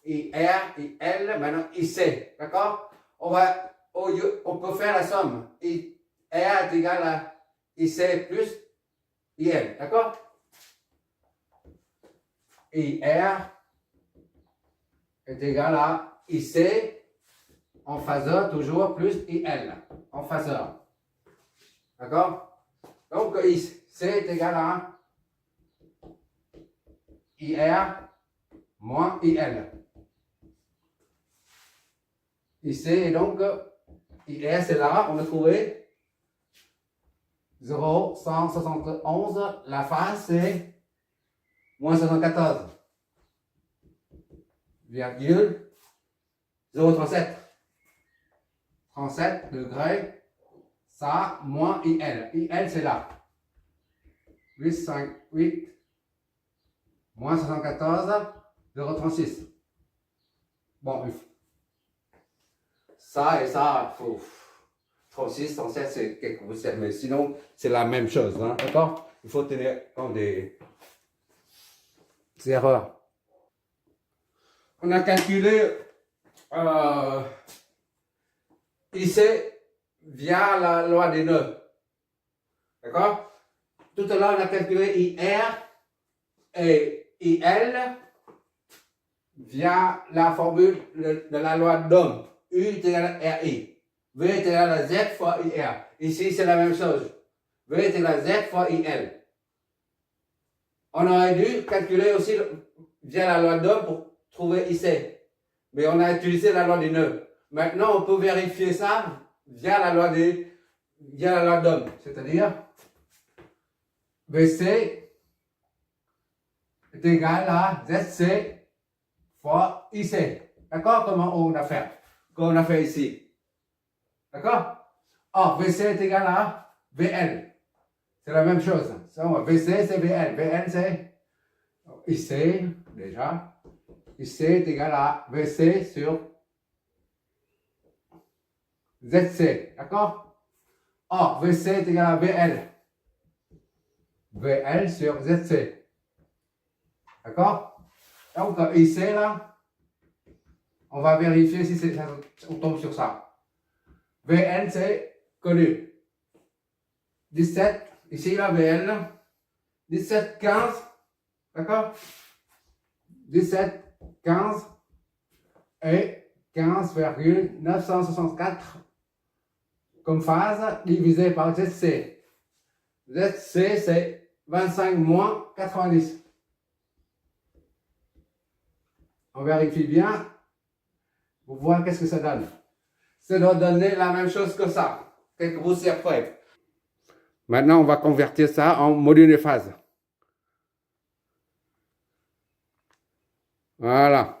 IR, IL, maintenant IC. D'accord? On peut faire la somme. IR est égal à IC plus IL. D'accord? IR est égal à IC en phaseur toujours plus IL en phaseur. D'accord? Donc IC est égal à IR moins IL. Ici, et donc, IR c'est là, on a trouvé 0,171, la phase c'est moins 74, virgule 0,37. 37 degrés, ça, moins IL. IL c'est là. 8,58 moins 74, 0,36. Bon, ça et ça, 36, 37, c'est quelques poussières, mais sinon, c'est la même chose, hein, d'accord? Il faut tenir compte des erreurs. On a calculé ici via la loi des nœuds, d'accord? Tout à l'heure, on a calculé IR et IL via la formule de la loi d'Ohm. U est égal à RI. V est égal à Z fois IR. Ici, c'est la même chose. V est égal à Z fois IL. On aurait dû calculer aussi via la loi d'Ohm pour trouver IC. Mais on a utilisé la loi des nœuds. Maintenant, on peut vérifier ça via la loi d'Ohm. C'est-à-dire, VC est égal à ZC fois IC. D'accord? Comment on a fait? Comme on a fait ici. D'accord? Or, VC est égal à VL. C'est la même chose. VC, c'est VL. VL, c'est IC, déjà. IC est égal à VC sur ZC. D'accord? Or, VC est égal à VL. VL sur ZC. D'accord? Donc, IC, là, on va vérifier si on tombe sur ça. VL, c'est connu. 17, ici, la VL. 17, 15. D'accord? 17, 15 et 15,964 comme phase divisé par ZC. ZC, c'est 25 moins 90. On vérifie bien pour voir qu'est-ce que ça donne. Ça doit donner la même chose que ça, quelques poussières près. Maintenant, on va convertir ça en module de phase. Voilà.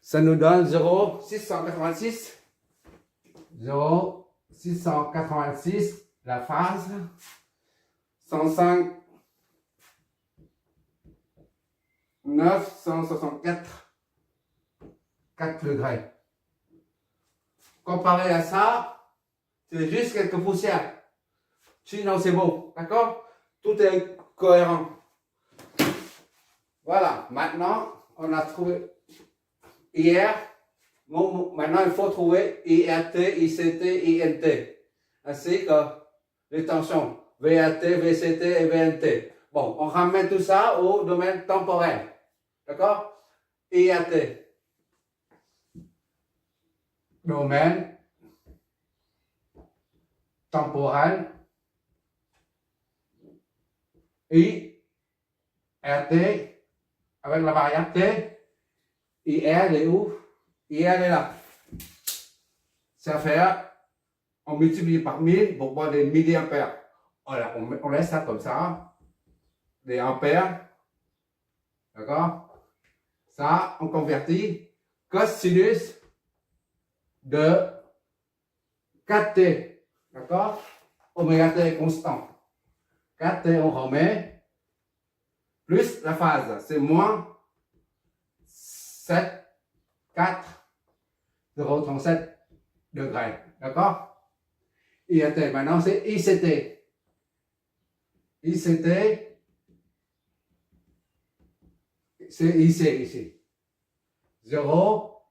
Ça nous donne 0,686. 0,686, la phase. 105, 964, 4 degrés. Comparé à ça, c'est juste quelques poussières. Sinon, c'est beau. D'accord? Tout est cohérent. Voilà. Maintenant, on a trouvé IR. Bon, maintenant, il faut trouver IRT, ICT, INT. Ainsi que les tensions VAT, VCT et VNT. Bon, on ramène tout ça au domaine temporel. D'accord? IRT. Domaine temporel. IRT avec la variable T. IR est où? IR est là. Ça fait, on multiplie par 1000 pour voir des milliampères. Voilà, on laisse ça comme ça. Des ampères. D'accord? Ça, on convertit cosinus de 4t. D'accord? Oméga t est constant. 4t, on remet. Plus la phase, c'est moins 7, 4, 0,37 degrés. D'accord? IAT, maintenant c'est ICT. ICT C'est ici. 0,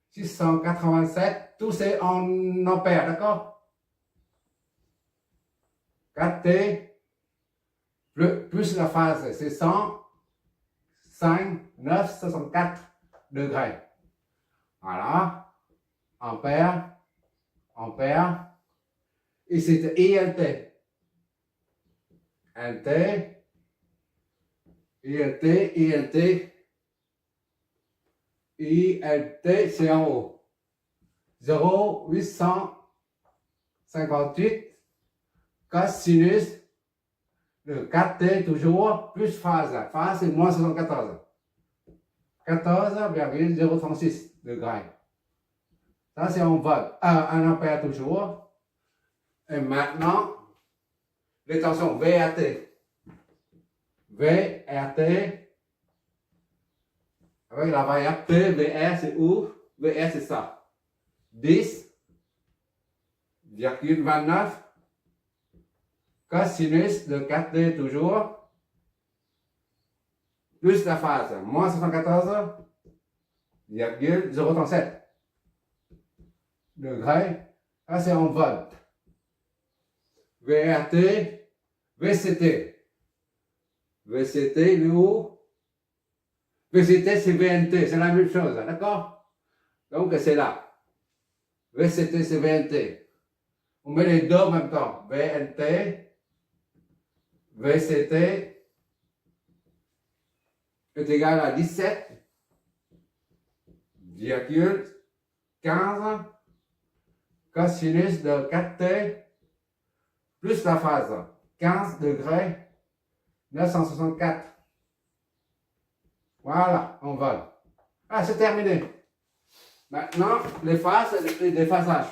687, tout c'est en ampères, d'accord? 4T plus la phase, c'est 105, 9, 64 degrés. Voilà. Ampère. Et c'est ILT. ILT, c'est en haut. 0,858 cosinus de 4T toujours plus phase. Phase, c'est moins 74. 14,036 degrés. Ça, c'est en volt. 1 ampère toujours. Et maintenant, attention, VRT. Avec la variable P, VR, c'est où? VR, c'est ça. 10,29 cosinus de 4D toujours, plus la phase, moins 74,037 degrés. Ça, c'est en volt. VRT, VCT. VCT, il est où? VCT, c'est VNT, c'est la même chose, d'accord? Donc, c'est là. VCT, c'est VNT. On met les deux en même temps. VNT, VCT est égal à 17,15 cosinus de 4T plus la phase. 15 degrés 964. Voilà, on vole. Ah, c'est terminé. Maintenant, les phases et les déphasages.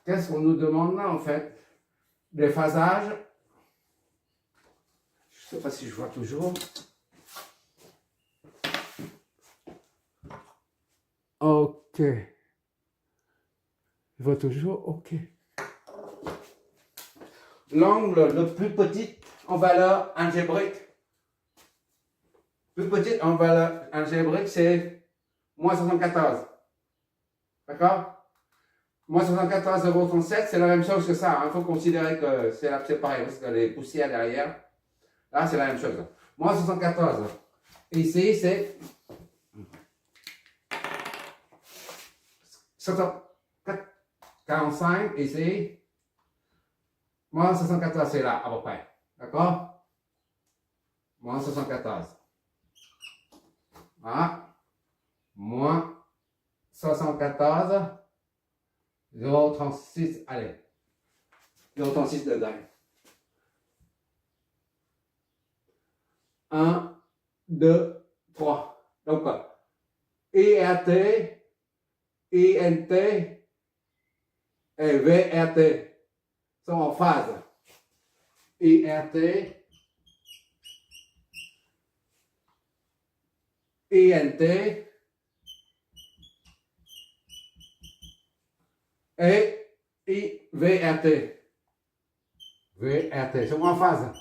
Qu'est-ce qu'on nous demande là, en fait? Déphasage. Je ne sais pas si je vois toujours. Ok. Je vois toujours, ok. L'angle le plus petit en valeur algébrique. Plus petit en valeur algébrique, c'est moins 74. D'accord? Moins 74,037, c'est la même chose que ça. Il faut considérer que c'est pareil, parce que les poussières derrière, là, c'est la même chose. Moins 74. Ici, c'est 45, ici. Moins 74, c'est là, à peu près. D'accord? Moins 74. Voilà. Moins 74. 0,36, allez. 0,36 degrés. 1, 2, 3. Donc, IRT, INT et VRT sont en phase. IRT, INT et VRT. VRT sont en phase.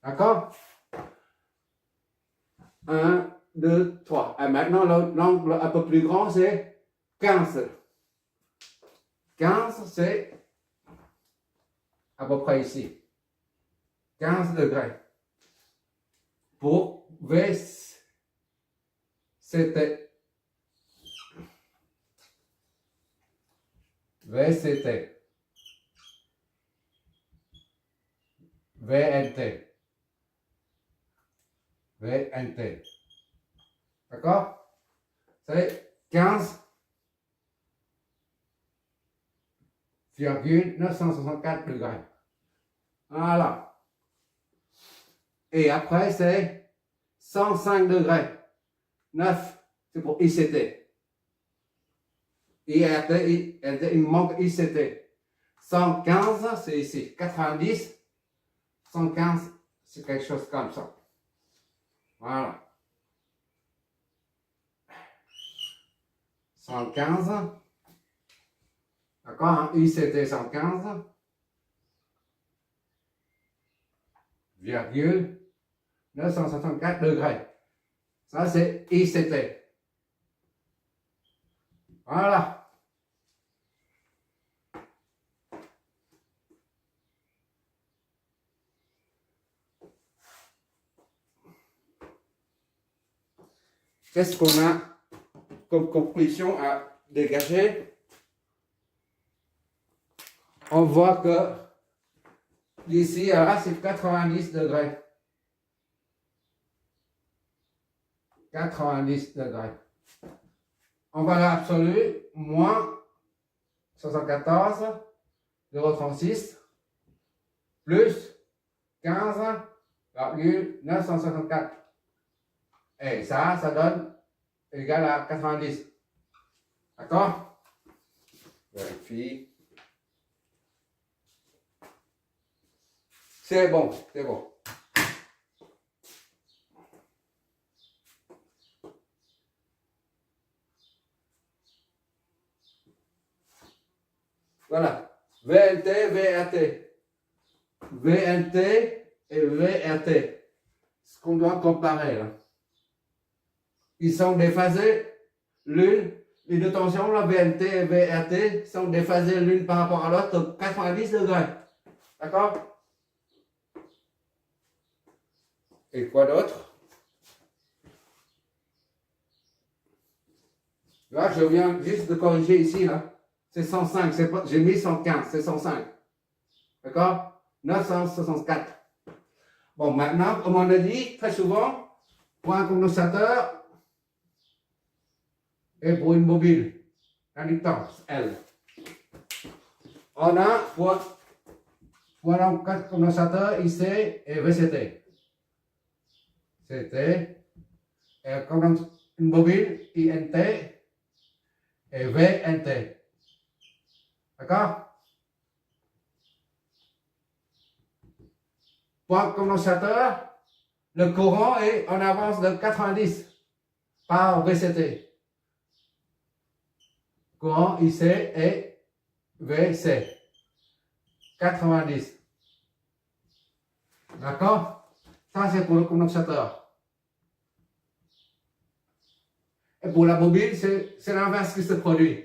D'accord? 1, 2, 3. Et maintenant, l'angle un peu plus grand, c'est 15. 15, c'est à peu près ici. 15 degrés. Pour VCT. VCT. VNT. VNT. D'accord? C'est 15,964 degrés. Voilà. Et après, c'est 105 degrés. 9, c'est pour ICT. IRT, il manque ICT. 115, c'est ici. 90, 115, c'est quelque chose comme ça. Voilà. 115. D'accord, hein? ICT 115, virgule 964 degrés. Ça, c'est ICT. Voilà. Qu'est-ce qu'on a comme conclusion à dégager? On voit que d'ici à là, c'est 90 degrés. 90 degrés. En valeur absolue, moins 74,36 plus 15,964. Et ça donne égal à 90. D'accord? Vérifie. C'est bon, c'est bon. Voilà. VNT, VRT. VNT et VRT. Ce qu'on doit comparer là. Ils sont déphasés l'une. Les deux tensions, la VNT et VRT, sont déphasées l'une par rapport à l'autre de 90 degrés. D'accord? Et quoi d'autre? Là, je viens juste de corriger ici, là. C'est 105, j'ai mis 115, c'est 105. D'accord? 964. Bon, maintenant, comme on a dit très souvent, pour un condensateur et pour une bobine, l'inductance, L. On a pour un condensateur IC et VCT. CT, et comme une bobine INT et VNT. D'accord? Pour un condensateur, le courant est en avance de 90 par VCT. Courant IC et VC. 90. D'accord? Ça, c'est pour le condensateur. Et pour la bobine, c'est l'inverse qui se produit.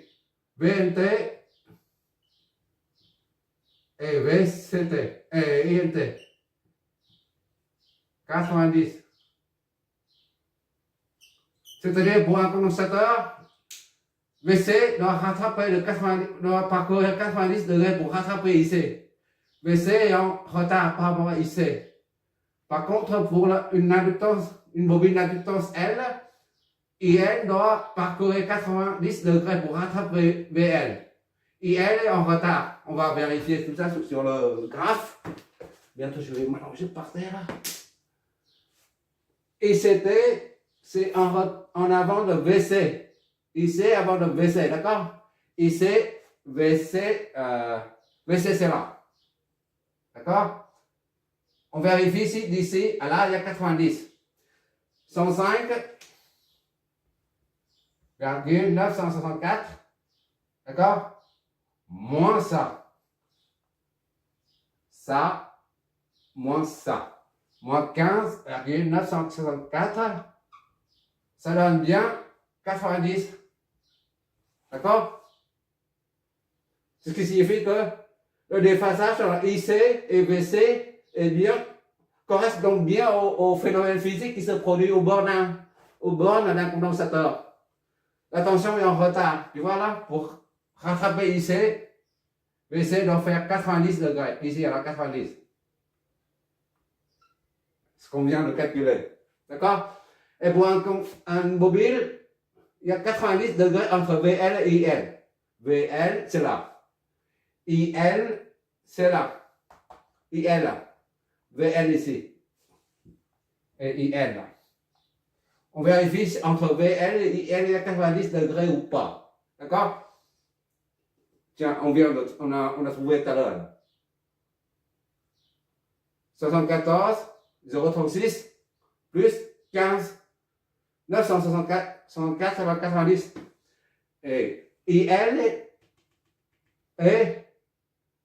VNT et VCT et INT. 90. C'est-à-dire pour un condensateur, VC doit rattraper le 90, doit parcourir 90 degrés pour rattraper IC. VC est en retard par rapport à IC. Par contre, pour une bobine d'inductance L, IN doit parcourir 90 degrés pour rattraper VL. IL est en retard. On va vérifier tout ça sur le graphe. Bientôt, je vais m'allonger par terre. ICT, c'est en avant de VC. IC avant de VC, d'accord? IC, VC, VC c'est là. D'accord? On vérifie ici, d'ici à là, il y a 90. 105,964. D'accord? Moins ça. Ça, moins ça. Moins 15,964. Ça donne bien 90. D'accord? Ce qui signifie que le déphasage entre IC et VC correspond donc bien au phénomène physique qui se produit au borne d'un condensateur. La tension est en retard. Tu vois là, pour rattraper IC, VC doit faire 90 degrés. Ici, alors 90. Ce qu'on vient de calculer. D'accord? Et pour un bobine, il y a 90 degrés entre VL et IL. VL, c'est là. IL, c'est là. IL, là. VL ici. Et IL, là. On vérifie entre VL et IL, il y a 90 degrés ou pas. D'accord? Tiens, on a trouvé tout à l'heure. 74,036 plus 15, 964, 64, ça va 90. Et IL, est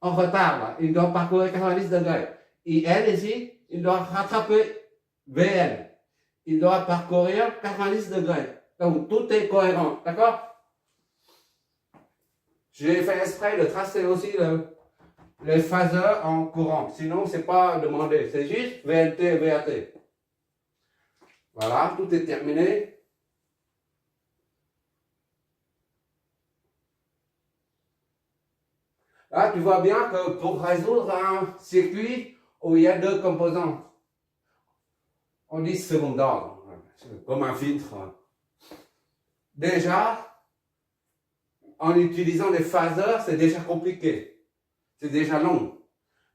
en retard, là. Il doit parcourir 90 degrés. IL ici, il doit rattraper VL. Il doit parcourir 90 degrés. Donc tout est cohérent, d'accord? J'ai fait exprès de tracer aussi les phaseurs en courant. Sinon, c'est pas demandé. C'est juste VLT, VAT. Voilà, tout est terminé. Là, tu vois bien que pour résoudre un circuit où il y a deux composants, on dit second ordre, comme un filtre. Déjà, en utilisant les phaseurs, c'est déjà compliqué. C'est déjà long.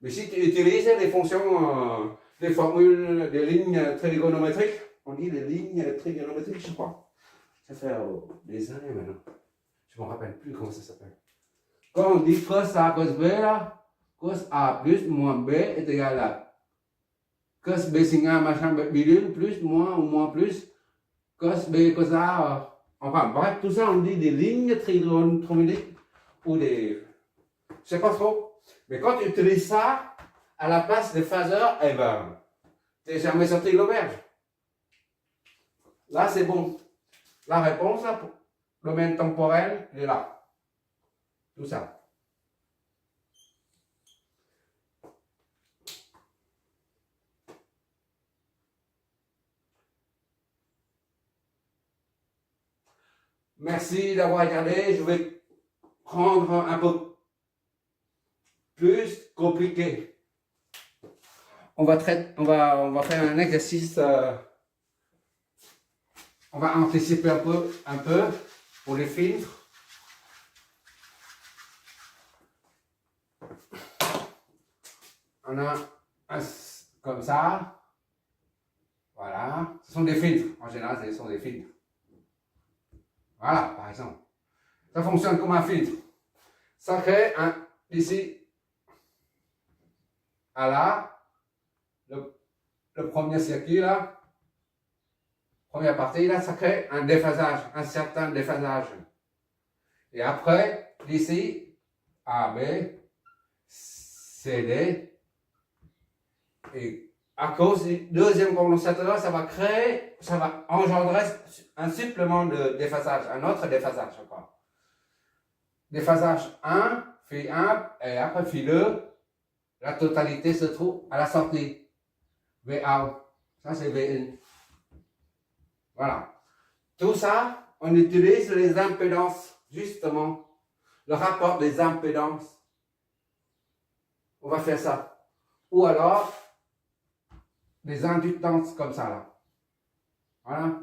Mais si tu utilises les fonctions, les formules, des lignes trigonométriques, on dit les lignes trigonométriques, je crois. Ça fait des années maintenant. Je ne me rappelle plus comment ça s'appelle. Quand on dit cos A, cos B, là, cos A plus moins B est égal à cos B sin A, machin, bidule, plus, moins ou moins plus, cos B, cos A, enfin bref, tout ça on dit des lignes trigonométriques ou des... Je sais pas trop. Mais quand tu utilises ça à la place des phaseurs, eh ben, t'es jamais sorti de l'auberge. Là, c'est bon. La réponse, là, pour le domaine temporel, il est là. Tout ça. Merci d'avoir regardé. Je vais prendre un peu plus compliqué. On va faire un exercice. On va anticiper un peu pour les filtres. On a un comme ça. Voilà. Ce sont des filtres. En général, ce sont des filtres. Voilà, par exemple. Ça fonctionne comme un filtre. Ça crée ici, à là, le premier circuit là, première partie là, ça crée un déphasage, un certain déphasage. Et après, d'ici, A, B, C, D, et à cause du deuxième condensateur, ça va engendrer un supplément de déphasage, un autre déphasage, je crois. Déphasage 1, phi 1, et après phi 2, la totalité se trouve à la sortie. VA, ça c'est VN. Voilà. Tout ça, on utilise les impédances, justement. Le rapport des impédances. On va faire ça. Ou alors, des inductances comme ça, là. Voilà.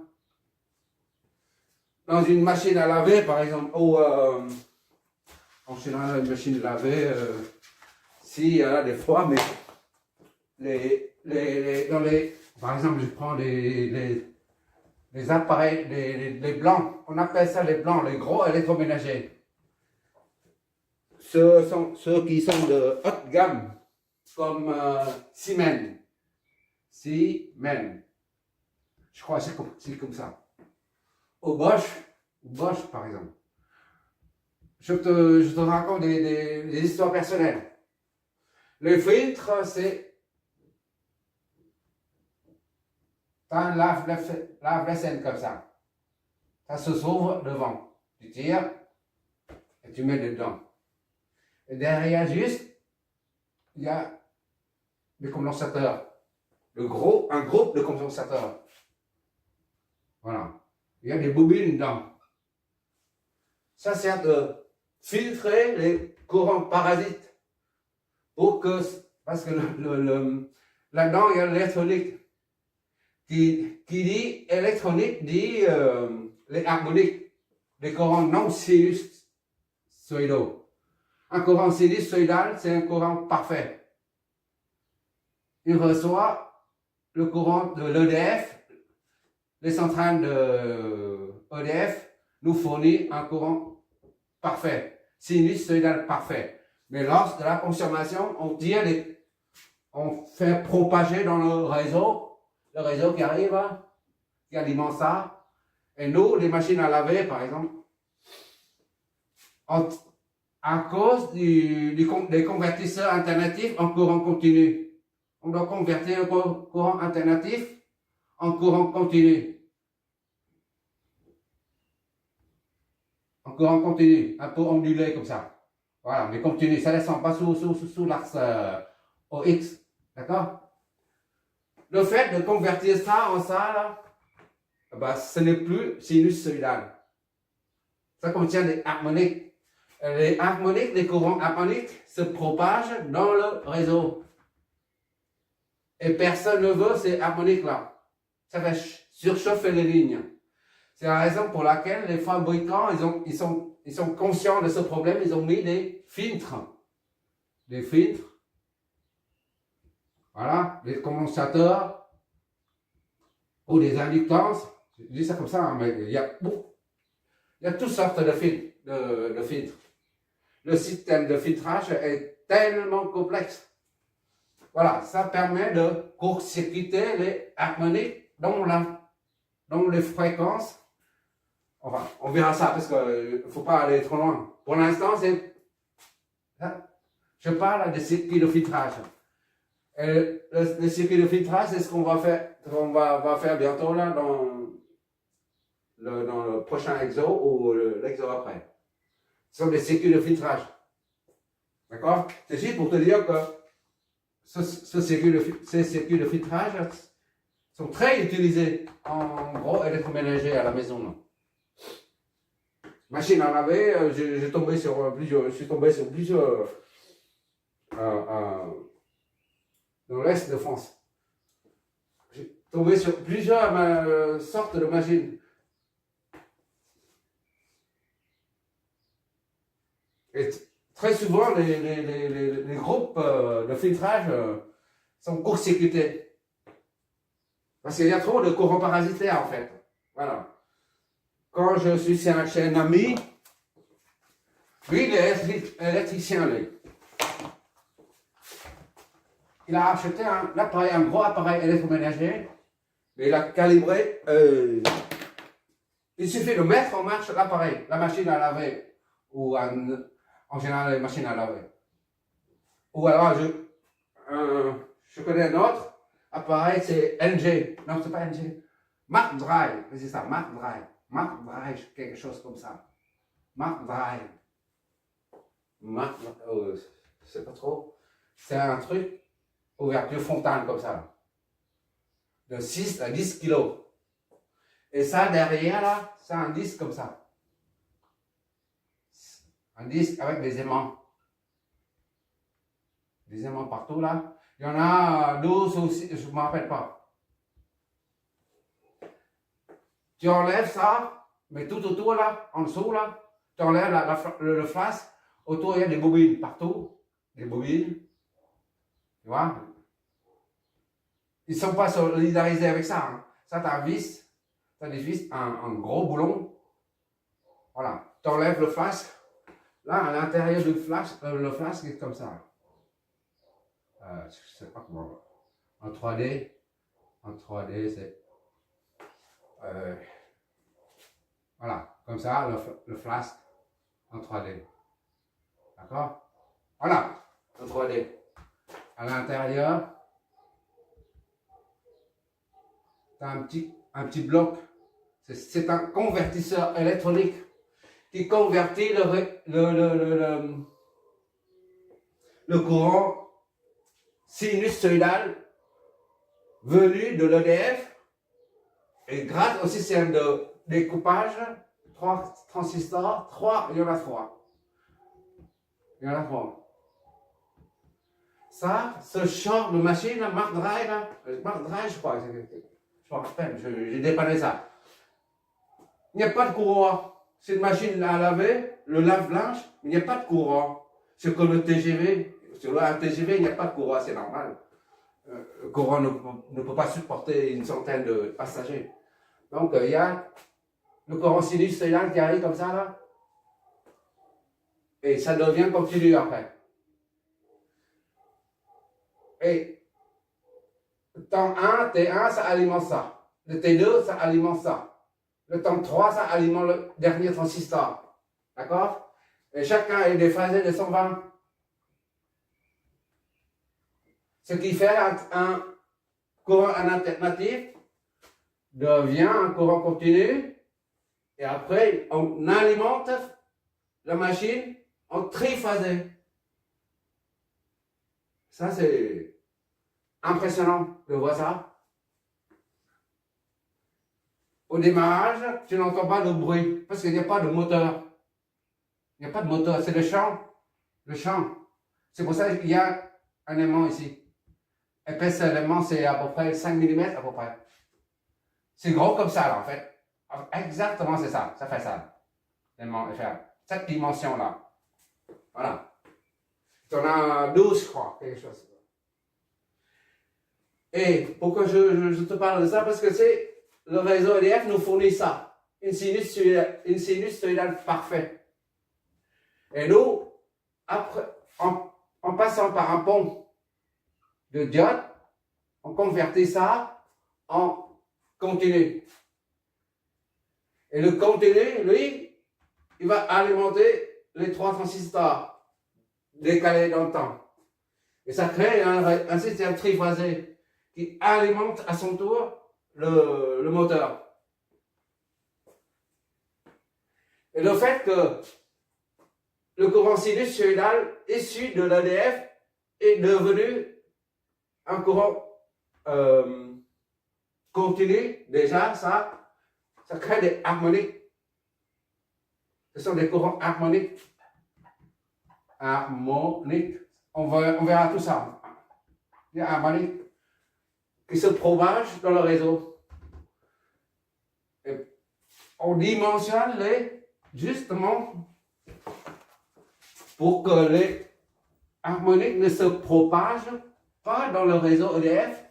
Dans une machine à laver, par exemple, ou en général, une machine à laver, s'il y a des fois, mais par exemple, je prends les appareils, les blancs, on appelle ça les blancs, les gros électroménagers. Ceux qui sont de haute gamme, comme Siemens. Siemens. Je crois que c'est comme ça. Au Bosch, par exemple. Je te raconte des histoires personnelles. Le filtre, c'est un lave-vaisselle comme ça. Ça se s'ouvre devant. Tu tires et tu mets dedans. Et derrière, juste, il y a des condensateurs. Un groupe de condensateurs. Voilà. Il y a des bobines dedans. Ça sert de filtrer les courants parasites. Parce que là-dedans, il y a l'électronique. Qui dit électronique dit les harmoniques, les courants non sinusoïdaux. Un courant sinusoïdal, c'est un courant parfait. Il reçoit le courant de l'EDF, les centrales de EDF nous fournissent un courant parfait, sinusoïdal parfait. Mais lors de la consommation, on fait propager dans le réseau qui arrive, qui alimente ça. Et nous, les machines à laver, par exemple, à cause des convertisseurs alternatifs en courant continu. On doit convertir le courant alternatif en courant continu. En courant continu, un peu ondulé comme ça. Voilà, mais continu, ça ne descend pas sous l'axe OX. D'accord? Le fait de convertir ça en ça, là, ben, ce n'est plus sinusoïdal. Ça contient des harmoniques. Les harmoniques, les courants harmoniques se propagent dans le réseau. Et personne ne veut ces harmoniques-là. Ça va surchauffer les lignes. C'est la raison pour laquelle les fabricants, ils sont conscients de ce problème, ils ont mis des filtres. Des filtres. Voilà, des condensateurs ou des inductances. Je dis ça comme ça, hein, mais il y a toutes sortes de filtres. Le système de filtrage est tellement complexe. Voilà, ça permet de court-circuiter les harmoniques dans les fréquences. Enfin, on verra ça parce qu'il ne faut pas aller trop loin. Pour l'instant, je parle des circuits de filtrage. Et le circuit de filtrage, c'est ce qu'on va faire bientôt là, dans le prochain exo ou l'exo après. Ce sont des circuits de filtrage. D'accord? C'est juste pour te dire que ces circuits de filtrage sont très utilisés en gros électroménager à la maison. Là. Machine à laver, je suis tombé sur plusieurs dans l'Est de France. J'ai tombé sur plusieurs sortes de machines. Et très souvent, les groupes de filtrage sont court-circuités. Parce qu'il y a trop de courants parasitaires, en fait. Voilà. Quand je suis chez un ami, lui, il est électricien, lui. Il a acheté un gros appareil électroménager, mais il a calibré. Il suffit de mettre en marche l'appareil, la machine à laver, ou en général les machines à laver. Ou alors, je connais un autre appareil, c'est NG. Non, c'est pas NG. Mark Drive, c'est ça, Mark Drive. Mark Drive, quelque chose comme ça. Mark Drive. Je sais pas trop. C'est un truc, ouverture frontale comme ça. De 6 à 10 kilos. Et ça, derrière, là, c'est un disque comme ça. Un disque avec des aimants. Des aimants partout, là. Il y en a 12 aussi, je ne me rappelle pas. Tu enlèves ça, mais tout autour, là, en dessous, là, tu enlèves le flasque. Autour, il y a des bobines partout. Des bobines. Tu vois? Ils ne sont pas solidarisés avec ça. Hein. Ça, tu as un vis. Tu as des vis, un gros boulon. Voilà. Tu enlèves le flasque. Là, à l'intérieur du flasque, le flasque est comme ça. Je ne sais pas comment. En 3D, c'est. Voilà. Comme ça, le flasque en 3D. D'accord? Voilà. En 3D. À l'intérieur, tu as un petit bloc. C'est un convertisseur électronique qui convertit le courant sinusoïdal venu de l'EDF et grâce au système de découpage, 3 transistors, il y en a 3. Il y en a 3. Ça, ce genre de machine, Mark Drive, je crois, je me rappelle, j'ai dépanné ça. Il n'y a pas de courant. C'est une machine à laver, le lave-linge, il n'y a pas de courant. C'est comme le TGV. Sur un TGV, il n'y a pas de courant, c'est normal. Le courant ne peut pas supporter une centaine de passagers. Donc, il y a le courant sinusoïdal qui arrive comme ça, là. Et ça devient continu après. Et temps 1, T1, ça alimente ça. Le T2, ça alimente ça. Le temps 3, ça alimente le dernier transistor. D'accord? Et chacun est déphasé de son vent. Ce qui fait un courant alternatif devient un courant continu. Et après, on alimente la machine en triphasé. Ça, c'est impressionnant de voir ça. Au démarrage, tu n'entends pas de bruit parce qu'il n'y a pas de moteur. Il n'y a pas de moteur, c'est le champ. Le champ. C'est pour ça qu'il y a un aimant ici. Épaisseur l'aimant, c'est à peu près 5 mm à peu près. C'est gros comme ça, là, en fait. Exactement, c'est ça. Ça fait ça. L'aimant FR. Cette dimension-là. Voilà. Tu en as 12, je crois, quelque chose. Et pourquoi je te parle de ça? Parce que c'est le réseau EDF nous fournit ça. Une sinusoïdale parfaite. Et nous, après, en passant par un pont de diode, on convertit ça en continu. Et le continu, lui, il va alimenter les 3 transistors décalés dans le temps. Et ça crée un système triphasé qui alimente à son tour le moteur. Et le fait que le courant sinusoïdal issu de l'EDF est devenu un courant continu, déjà, ça crée des harmoniques. Ce sont des courants harmoniques. Harmoniques. On verra tout ça. Des harmoniques qui se propagent dans le réseau. Et on dimensionne justement, pour que les harmoniques ne se propagent pas dans le réseau EDF,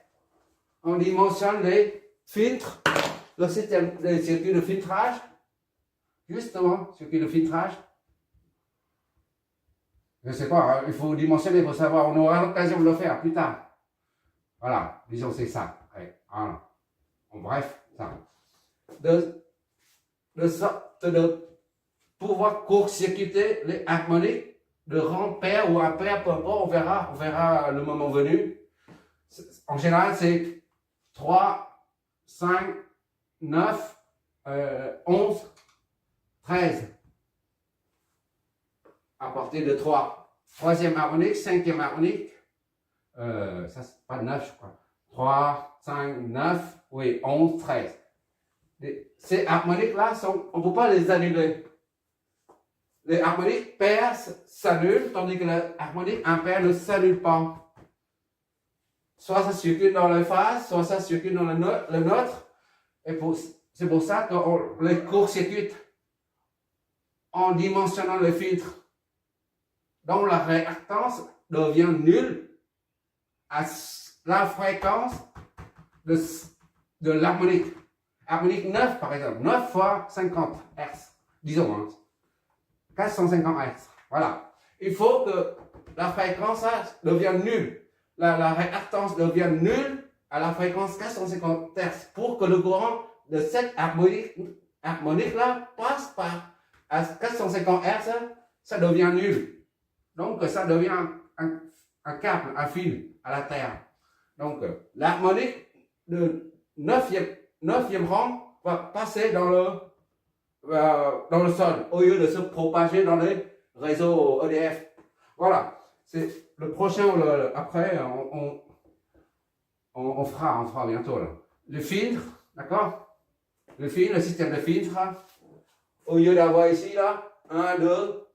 on dimensionne les filtres, le système, les circuits de filtrage, justement, circuit de filtrage. Je ne sais pas, il faut dimensionner pour savoir, on aura l'occasion de le faire plus tard. Voilà, disons c'est ça. Ouais, voilà. En bref, ça. De pouvoir court-circuiter les harmoniques de rang pair ou impair, peu importe, on verra le moment venu. En général, c'est 3, 5, 9, 11, 13. À partir de 3. Troisième harmonique, cinquième harmonique. Ça, c'est pas 9, je crois. 3, 5, 9, oui, 11, 13. Ces harmoniques-là, on ne peut pas les annuler. Les harmoniques pairs s'annulent, tandis que les harmoniques impaires ne s'annulent pas. Soit ça circule dans les phases, soit ça circule dans le neutre. Et c'est pour ça qu'on les court-circuite en dimensionnant le filtre. Donc la réactance devient nulle à la fréquence de l'harmonique. Harmonique 9 par exemple, 9 fois 50 Hz, disons, hein, 450 Hz. Voilà. Il faut que la fréquence devienne nulle. La réactance devient nulle à la fréquence 450 Hz pour que le courant de cette harmonique-là passe par à 450 Hz, ça devient nul. Donc ça devient un câble, un fil à la Terre. Donc l'harmonique de 9e rang va passer dans le sol au lieu de se propager dans les réseaux EDF. Voilà, c'est le prochain, après on fera bientôt là. Le filtre, d'accord? Le système de filtre, au lieu d'avoir ici là, 1, 2,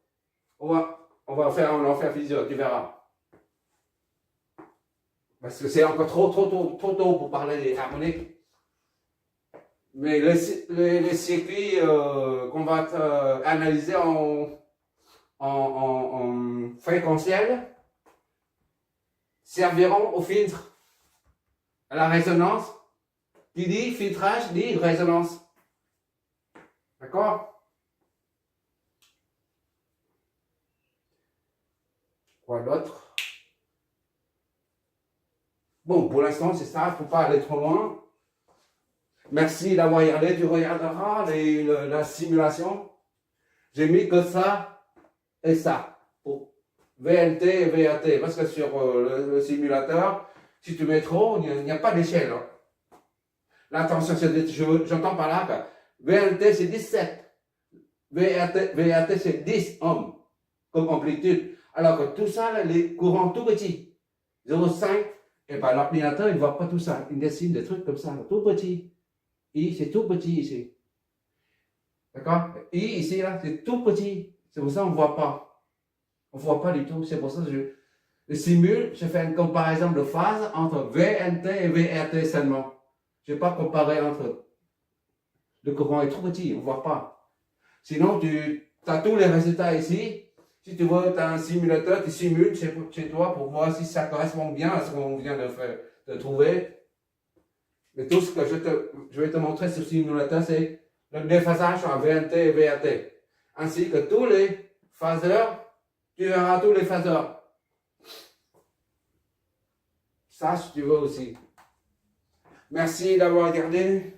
on va en faire plusieurs, tu verras. Parce que c'est encore trop tôt pour parler des harmoniques. Mais les circuits qu'on va analyser en fréquentiel serviront au filtre, à la résonance. Qui dit filtrage dit résonance. D'accord? Quoi d'autre? Bon, pour l'instant, c'est ça, il ne faut pas aller trop loin. Merci d'avoir regardé, tu regarderas la simulation. J'ai mis que ça et ça, pour VNT et VAT. Parce que sur le simulateur, si tu mets trop, il n'y a pas d'échelle. Hein. Là, attention, j'entends par là que VNT c'est 17, VAT c'est 10 ohms comme amplitude. Alors que tout ça, là, les courants tout petits, 0,5, et bien l'ordinateur, il ne voit pas tout ça. Il dessine des trucs comme ça, tout petit. I, c'est tout petit ici. D'accord? I, ici, là, c'est tout petit. C'est pour ça qu'on ne voit pas. On ne voit pas du tout. C'est pour ça que je simule, je fais une comparaison de phase entre VNT et VRT seulement. Je ne vais pas comparer entre. Le courant est trop petit, on ne voit pas. Sinon, tu as tous les résultats ici. Si tu vois, tu as un simulateur, tu simules chez toi pour voir si ça correspond bien à ce qu'on vient de trouver. Mais tout ce que je vais te montrer sur le simulateur, c'est le déphasage en VNT et VRT. Ainsi que tous les phaseurs, tu verras tous les phaseurs. Ça, si tu veux aussi. Merci d'avoir regardé.